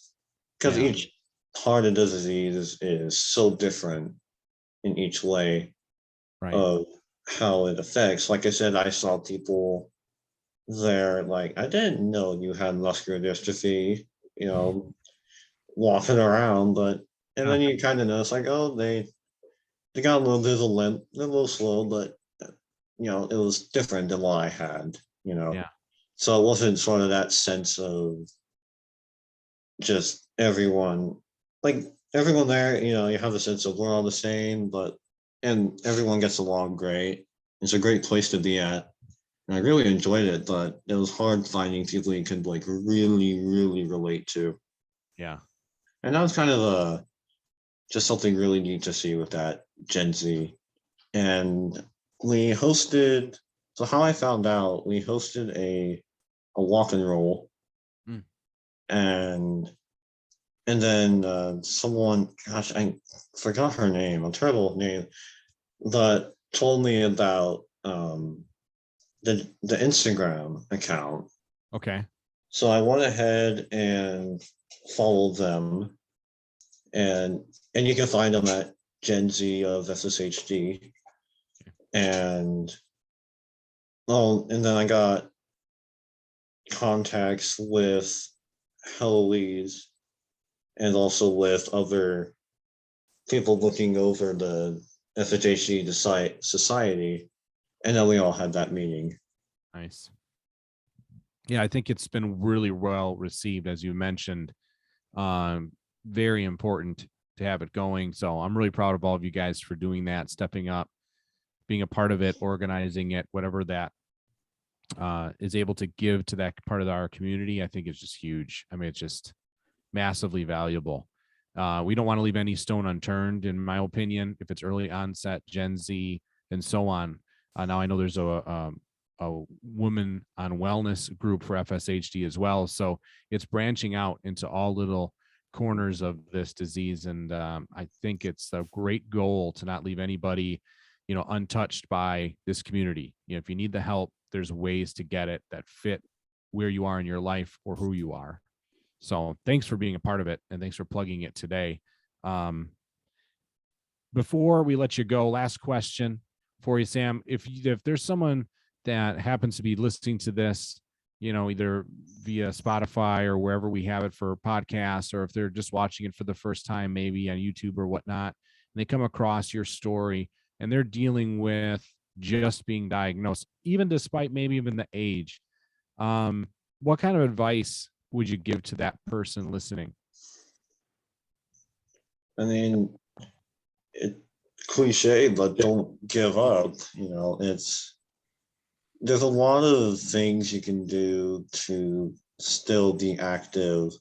because each part of the disease is so different in each way of how it affects. Like I said, I saw people there, like, I didn't know you had muscular dystrophy, walking around, and then you kind of notice, like, oh, they got a little bit of a limp, they're a little slow, but, it was different than what I had, Yeah. So it wasn't sort of that sense of just everyone, like everyone there, you have a sense of we're all the same, and everyone gets along great. It's a great place to be at. And I really enjoyed it, but it was hard finding people you could like really, really relate to. Yeah. And that was kind of just something really neat to see with that Gen Z. And we hosted, so how I found out, we hosted a walk and roll, Mm. and then someone, gosh, I forgot her name, a terrible name, but told me about the Instagram account. Okay. So I went ahead and followed them, and you can find them at Gen Z of SSHD. And and then I got contacts with Heloise and also with other people looking over the SSHD society, and then we all had that meeting. Nice. Yeah, I think it's been really well received, as you mentioned. Very important to have it going. So I'm really proud of all of you guys for doing that, stepping up, being a part of it, organizing it, whatever that is able to give to that part of our community. I think it's just huge. I mean, it's just massively valuable. We don't want to leave any stone unturned, in my opinion, if it's early onset, Gen Z, and so on. Now I know there's a woman on wellness group for FSHD as well. So it's branching out into all little corners of this disease. And I think it's a great goal to not leave anybody, untouched by this community. If you need the help, there's ways to get it that fit where you are in your life or who you are. So thanks for being a part of it, and thanks for plugging it today. Before we let you go, last question for you, Sam. If there's someone that happens to be listening to this, either via Spotify or wherever we have it for podcasts, or if they're just watching it for the first time, maybe on YouTube or whatnot, and they come across your story and they're dealing with just being diagnosed, even despite maybe even the age, what kind of advice would you give to that person listening? I mean, it cliche, but don't give up. There's a lot of things you can do to still be active.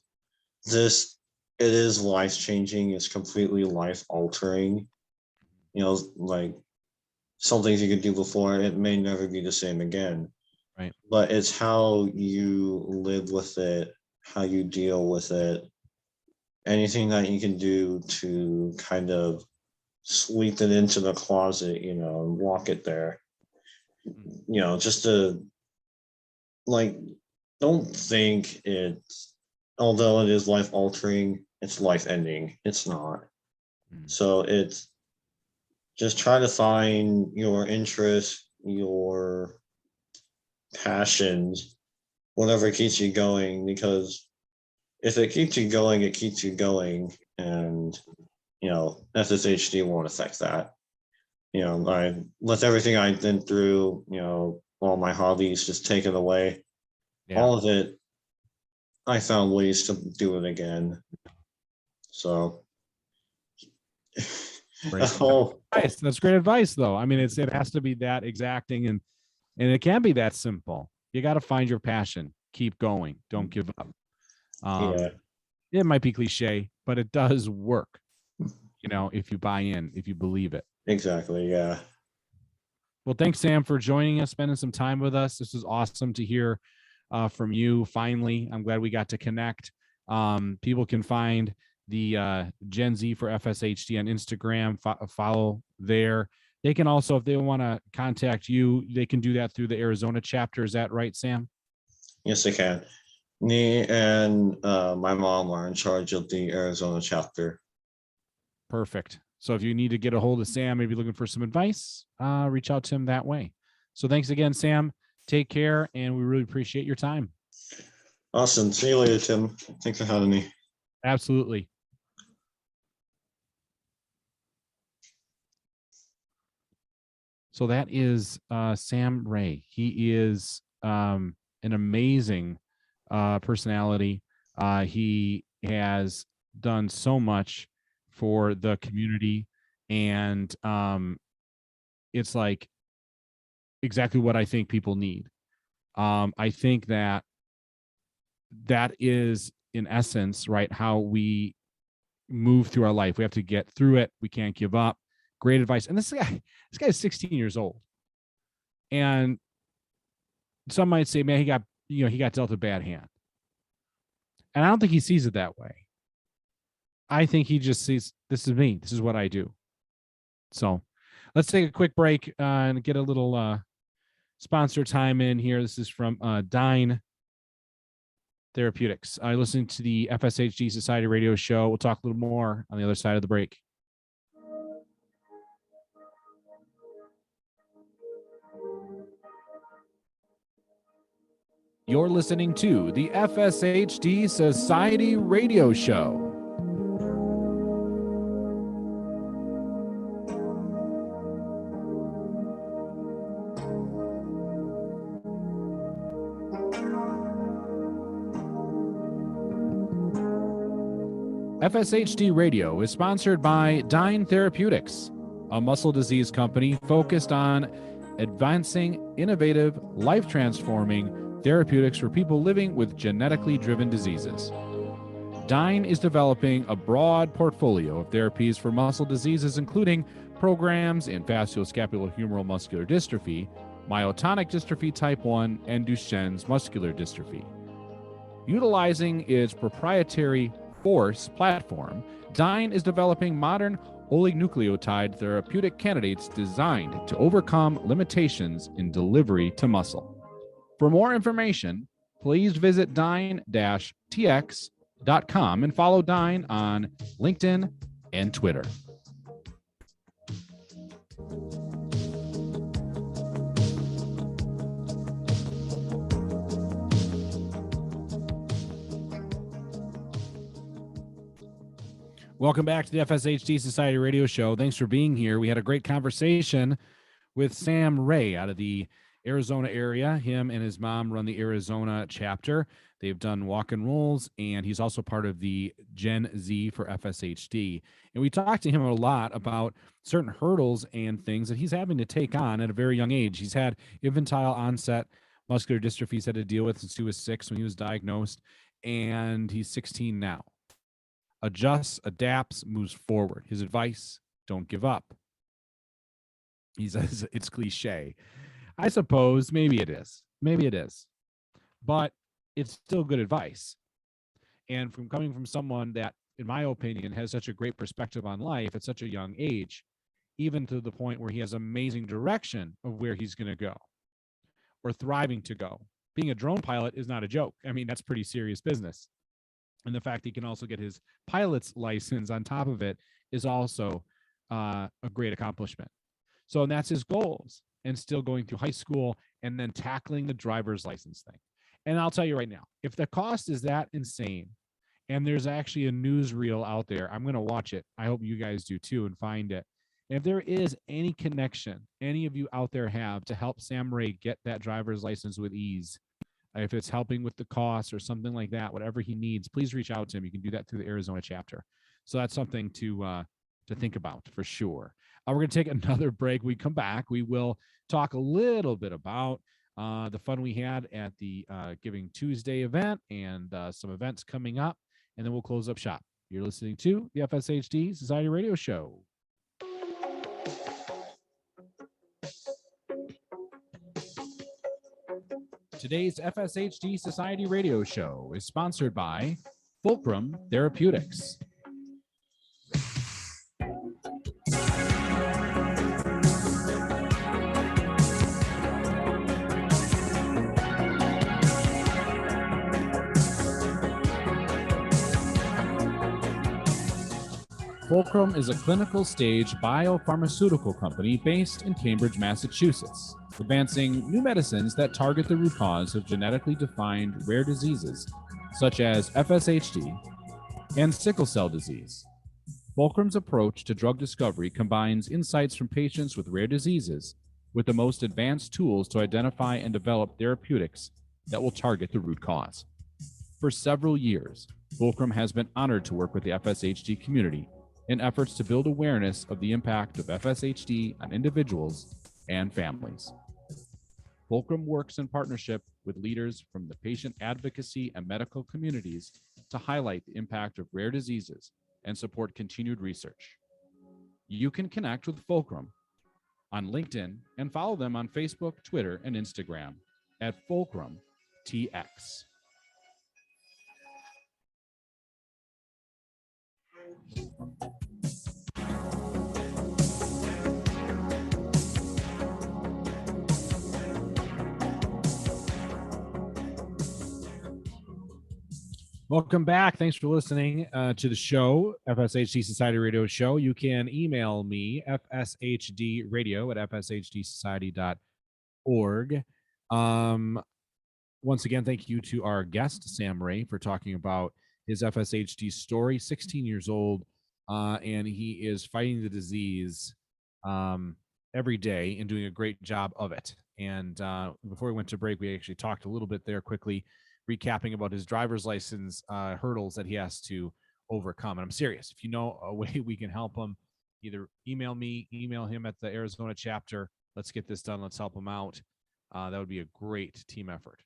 It is life changing. It's completely life altering. Like some things you could do before, it may never be the same again. Right. But it's how you live with it, how you deal with it, anything that you can do to kind of sweep it into the closet, and walk it there. Just to don't think although it is life altering, it's life ending. It's not. So it's just try to find your interests, your passions, whatever keeps you going, because if it keeps you going, it keeps you going. And, SSHD won't affect that. I with everything I've been through, all my hobbies just taken away, all of it, I found ways to do it again. So that's great advice, though. I mean, it has to be that exacting, and it can be that simple. You got to find your passion, keep going, don't give up. It might be cliche, but it does work, if you buy in, if you believe it. Exactly. Yeah. Well, thanks, Sam, for joining us, spending some time with us. This was awesome to hear from you. Finally, I'm glad we got to connect. People can find the Gen Z for FSHD on Instagram, follow there. They can also, if they want to contact you, they can do that through the Arizona chapter. Is that right, Sam? Yes, they can. Me and my mom are in charge of the Arizona chapter. Perfect. So if you need to get a hold of Sam, maybe looking for some advice, reach out to him that way. So thanks again, Sam. Take care, and we really appreciate your time. Awesome. See you later, Tim. Thanks for having me. Absolutely. So that is Sam Ray. He is an amazing personality. He has done so much for the community, and it's like exactly what I think people need. I think that is in essence, right, how we move through our life. We have to get through it. We can't give up. Great advice. And this guy is 16 years old. And some might say, man, he got dealt a bad hand. And I don't think he sees it that way. I think he just sees, this is me. This is what I do. So let's take a quick break and get a little sponsor time in here. This is from Dyne Therapeutics. I listened to the FSHD Society radio show. We'll talk a little more on the other side of the break. You're listening to the FSHD Society radio show. FSHD Radio is sponsored by Dyne Therapeutics, a muscle disease company focused on advancing innovative, life-transforming therapeutics for people living with genetically driven diseases. Dyne is developing a broad portfolio of therapies for muscle diseases, including programs in facioscapulohumeral muscular dystrophy, myotonic dystrophy type 1, and Duchenne's muscular dystrophy. Utilizing its proprietary FORCE platform, Dyne is developing modern oligonucleotide therapeutic candidates designed to overcome limitations in delivery to muscle. For more information, please visit dyne-tx.com and follow Dyne on LinkedIn and Twitter. Welcome back to the FSHD Society radio show. Thanks for being here. We had a great conversation with Sam Ray out of the Arizona area. Him and his mom run the Arizona chapter. They've done walk and rolls, and he's also part of the Gen Z for FSHD. And we talked to him a lot about certain hurdles and things that he's having to take on at a very young age. He's had infantile onset muscular dystrophy he's had to deal with since he was 6 when he was diagnosed, and he's 16 now. Adjusts, adapts, moves forward. His advice, don't give up. He says it's cliche. I suppose maybe it is. Maybe it is. But it's still good advice. And from coming from someone that, in my opinion, has such a great perspective on life at such a young age, even to the point where he has amazing direction of where he's going to go or thriving to go. Being a drone pilot is not a joke. I mean, that's pretty serious business. And the fact he can also get his pilot's license on top of it is also a great accomplishment. So, and that's his goals. And still going through high school and then tackling the driver's license thing. And I'll tell you right now, if the cost is that insane, and there's actually a newsreel out there, I'm going to watch it. I hope you guys do too and find it. And if there is any connection any of you out there have to help Sam Ray get that driver's license with ease, if it's helping with the cost or something like that, whatever he needs, please reach out to him. You can do that through the Arizona chapter. So that's something to think about for sure. We're going to take another break. We come back. We will talk a little bit about the fun we had at the Giving Tuesday event and some events coming up, and then we'll close up shop. You're listening to the FSHD Society Radio Show. Today's FSHD Society Radio Show is sponsored by Fulcrum Therapeutics. Fulcrum is a clinical stage biopharmaceutical company based in Cambridge, Massachusetts, advancing new medicines that target the root cause of genetically defined rare diseases such as FSHD and sickle cell disease. Fulcrum's approach to drug discovery combines insights from patients with rare diseases with the most advanced tools to identify and develop therapeutics that will target the root cause. For several years, Fulcrum has been honored to work with the FSHD community in efforts to build awareness of the impact of FSHD on individuals and families. Fulcrum works in partnership with leaders from the patient advocacy and medical communities to highlight the impact of rare diseases and support continued research. You can connect with Fulcrum on LinkedIn and follow them on Facebook, Twitter, and Instagram at Fulcrum TX. Welcome back. Thanks for listening to the show, FSHD Society Radio Show. You can email me, fshdradio@fshdsociety.org. Once again, thank you to our guest, Sam Ray, for talking about his FSHD story. 16 years old, and he is fighting the disease every day and doing a great job of it. And before we went to break, we actually talked a little bit there quickly, recapping about his driver's license hurdles that he has to overcome. And I'm serious. If you know a way we can help him, either email me, email him at the Arizona chapter. Let's get this done. Let's help him out. That would be a great team effort.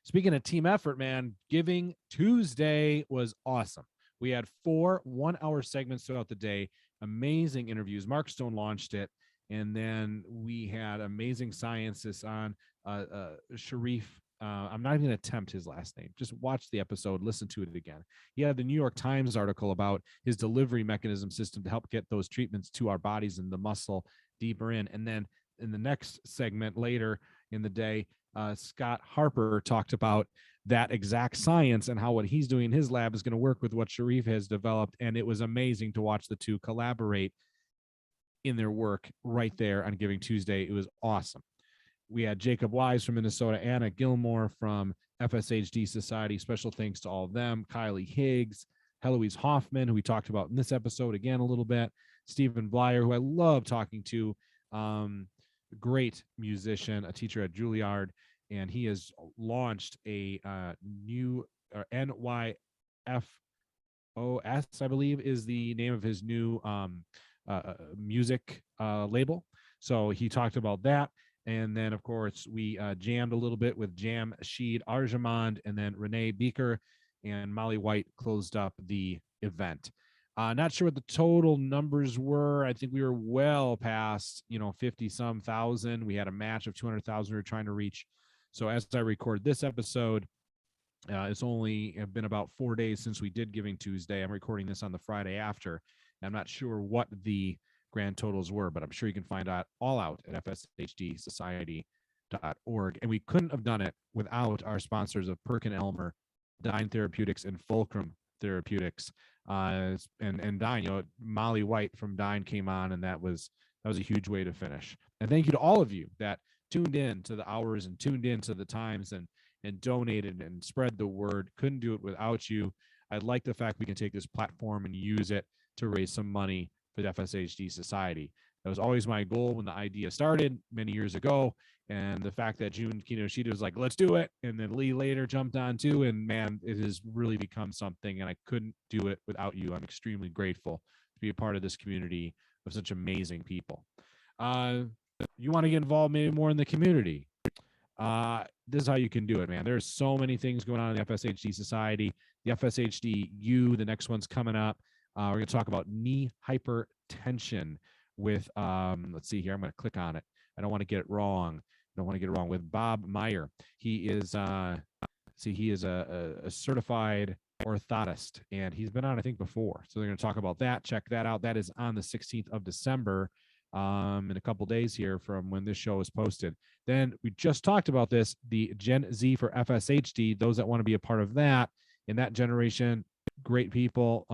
Speaking of team effort, man, Giving Tuesday was awesome. We had 4 one-hour segments throughout the day, amazing interviews. Mark Stone launched it. And then we had amazing scientists on Sharif. I'm not even going to attempt his last name. Just watch the episode, listen to it again. He had the New York Times article about his delivery mechanism system to help get those treatments to our bodies and the muscle deeper in. And then in the next segment later in the day, Scott Harper talked about that exact science and how what he's doing in his lab is going to work with what Sharif has developed. And it was amazing to watch the two collaborate in their work right there on Giving Tuesday. It was awesome. We had Jacob Wise from Minnesota, Anna Gilmore from FSHD Society. Special thanks to all of them. Kylie Higgs, Heloise Hoffman, who we talked about in this episode again a little bit. Stephen Blyer, who I love talking to, great musician, a teacher at Juilliard, and he has launched a new NYFOS, I believe, is the name of his new music label. So he talked about that. And then, of course, we jammed a little bit with Jamshid Arjamand, and then Renee Beaker and Molly White closed up the event. Not sure what the total numbers were. I think we were well past, 50-some thousand. We had a match of 200,000 we were trying to reach. So as I record this episode, it's only been about 4 days since we did Giving Tuesday. I'm recording this on the Friday after. I'm not sure what the grand totals were, but I'm sure you can find out all out at fshdsociety.org. And we couldn't have done it without our sponsors of Perkin Elmer, Dyne Therapeutics, and Fulcrum Therapeutics. And Dyne, Molly White from Dyne came on, and that was a huge way to finish. And thank you to all of you that tuned in to the hours and tuned in to the times and donated and spread the word. Couldn't do it without you. I like the fact we can take this platform and use it to raise some money for the FSHD Society. That was always my goal when the idea started many years ago. And the fact that June Kinoshita was like, let's do it. And then Lee later jumped on too. And man, it has really become something. And I couldn't do it without you. I'm extremely grateful to be a part of this community of such amazing people. You want to get involved maybe more in the community. This is how you can do it, man. There's so many things going on in the FSHD Society. The FSHD-U, the next one's coming up. We're going to talk about knee hypertension with, let's see here. I'm going to click on it. I don't want to get it wrong. With Bob Meyer. He is, he is a certified orthotist, and he's been on, I think, before. So they're going to talk about that. Check that out. That is on the 16th of December, in a couple days here from when this show is posted. Then we just talked about this, the Gen Z for FSHD, those that want to be a part of that in that generation, great people.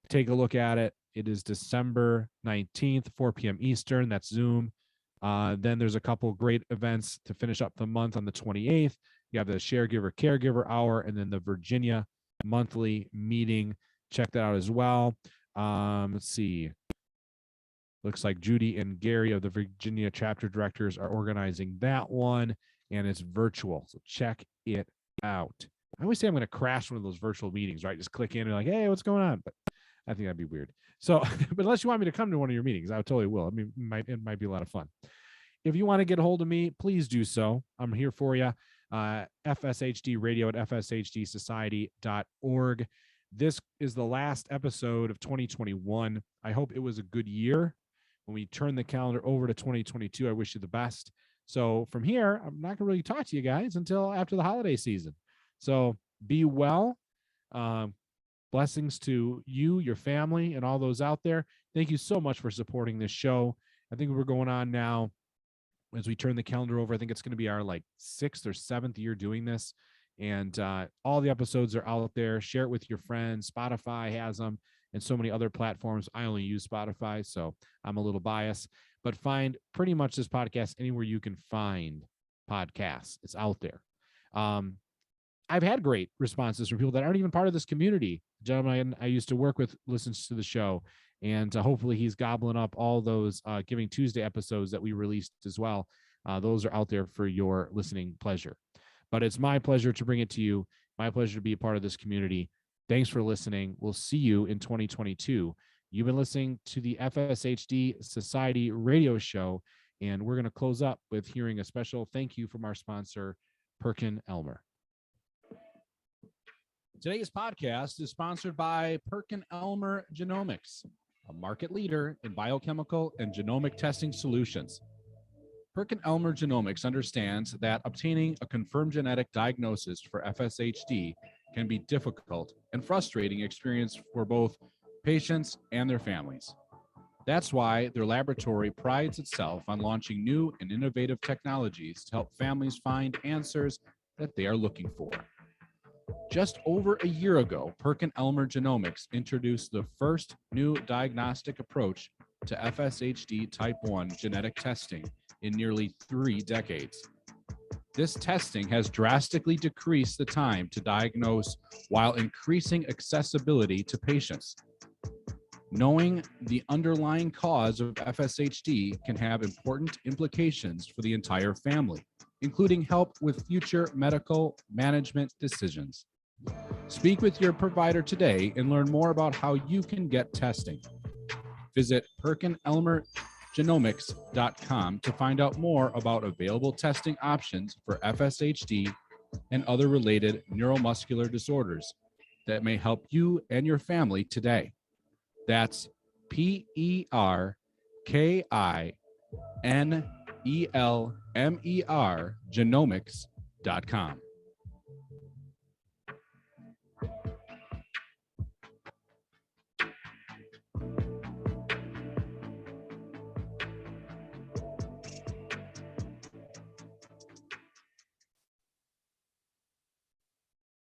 Take a look at it. It is December 19th, 4 p.m. Eastern. That's Zoom. Then there's a couple great events to finish up the month on the 28th. You have the Sharegiver Caregiver Hour and then the Virginia monthly meeting. Check that out as well. Let's see. Looks like Judy and Gary of the Virginia chapter directors are organizing that one, and it's virtual. So check it out. I always say I'm going to crash one of those virtual meetings, right? Just click in and like, hey, what's going on? But I think that'd be weird. So, but unless you want me to come to one of your meetings, I totally will. I mean, it might be a lot of fun. If you want to get a hold of me, please do so. I'm here for you. FSHD radio at fshdsociety.org. This is the last episode of 2021. I hope it was a good year. When we turn the calendar over to 2022, I wish you the best. So from here, I'm not going to really talk to you guys until after the holiday season. So be well. Blessings to you, your family, and all those out there. Thank you so much for supporting this show. I think we're going on now as we turn the calendar over. I think it's going to be our 6th or 7th year doing this. And all the episodes are out there. Share it with your friends. Spotify has them and so many other platforms. I only use Spotify, so I'm a little biased. But find pretty much this podcast anywhere you can find podcasts. It's out there. I've had great responses from people that aren't even part of this community. The gentleman I used to work with listens to the show, and hopefully he's gobbling up all those Giving Tuesday episodes that we released as well. Those are out there for your listening pleasure. But it's my pleasure to bring it to you. My pleasure to be a part of this community. Thanks for listening. We'll see you in 2022. You've been listening to the FSHD Society radio show, and we're going to close up with hearing a special thank you from our sponsor, PerkinElmer. Today's podcast is sponsored by PerkinElmer Genomics, a market leader in biochemical and genomic testing solutions. PerkinElmer Genomics understands that obtaining a confirmed genetic diagnosis for FSHD can be difficult and frustrating experience for both patients and their families. That's why their laboratory prides itself on launching new and innovative technologies to help families find answers that they are looking for. Just over a year ago, PerkinElmer Genomics introduced the first new diagnostic approach to FSHD type 1 genetic testing in nearly 3 decades. This testing has drastically decreased the time to diagnose while increasing accessibility to patients. Knowing the underlying cause of FSHD can have important implications for the entire family, including help with future medical management decisions. Speak with your provider today and learn more about how you can get testing. Visit PerkinElmerGenomics.com to find out more about available testing options for FSHD and other related neuromuscular disorders that may help you and your family today. That's PerkinElmer Genomics.com.